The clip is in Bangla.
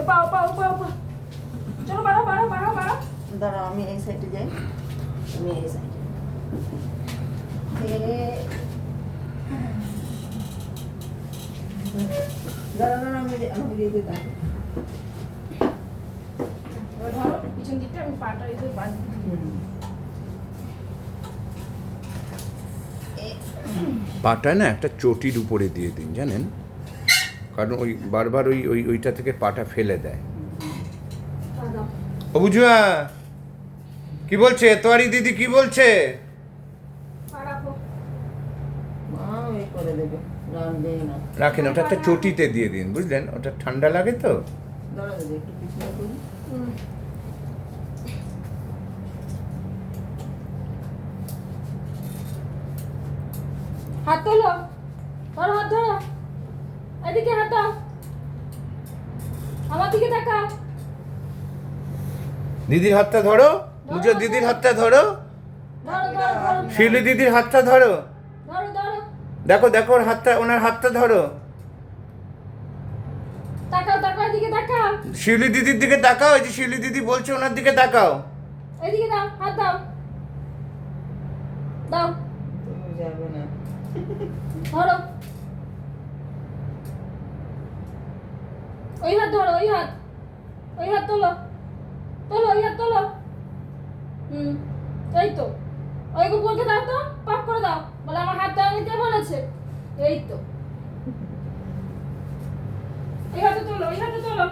পাও পাও পাও পাও চলো বাড়াও বাড়াও বাড়াও বাড়াও দাঁড়াও আমি এই সাইডে যাই, আমি এই সাইডে দাঁড়াও দাঁড়াও আমি আমাকে দিয়ে দিতাম। এবার ধরো পিছন দিকটা আমি পাটা এই করে বাঁধি। পাটা না একটা চটির উপরে দিয়ে দিন জানেন, কারণ ওই বারবার ওই ওই ওইটা থেকে পাটা ফেলে দেয়। ও বুঝুয়া কি বলছে তোয়ারি দিদি, কি বলছে? পা রাখো। মা ওই করে দেবে, রাখবে না। রাখেন, ওটা একটা চটিতে দিয়ে দিন, বুঝলেন, ওটা ঠান্ডা লাগে তো। দাঁড়া দেবে একটু পিছনে করি। হাত তোলো, ধরো হাত ধরো, এদিকে হাত দাও, আমার দিকে তাকাও। দিদির হাতটা ধরো, বুঝো দিদির হাতটা ধরো, ধরো ধরো ধরো শিউলি দিদির হাতটা ধরো, ধরো ধরো, দেখো দেখো ওর হাতটা, ওনার হাতটা ধরো। তাকাও তাকাও, এদিকে তাকাও, শিউলি দিদির দিকে তাকাও, এই যে শিউলি দিদি বলছে ওনার দিকে তাকাও। এদিকে দাও, হাত দাও, দাও, তুমি যাবে না। ধরো, ওই হাত ধরো, ওই হাত, ওই হাত তোলো, তোলো ওই হাত তোলো। এই তো, ওই কুকুরকে দাও তো, পাক করে দাও, বলে আমার হাত দেওয়া নিতে বলেছে। এই তো, এই হাতে তোলো, এই হাতে তোলো।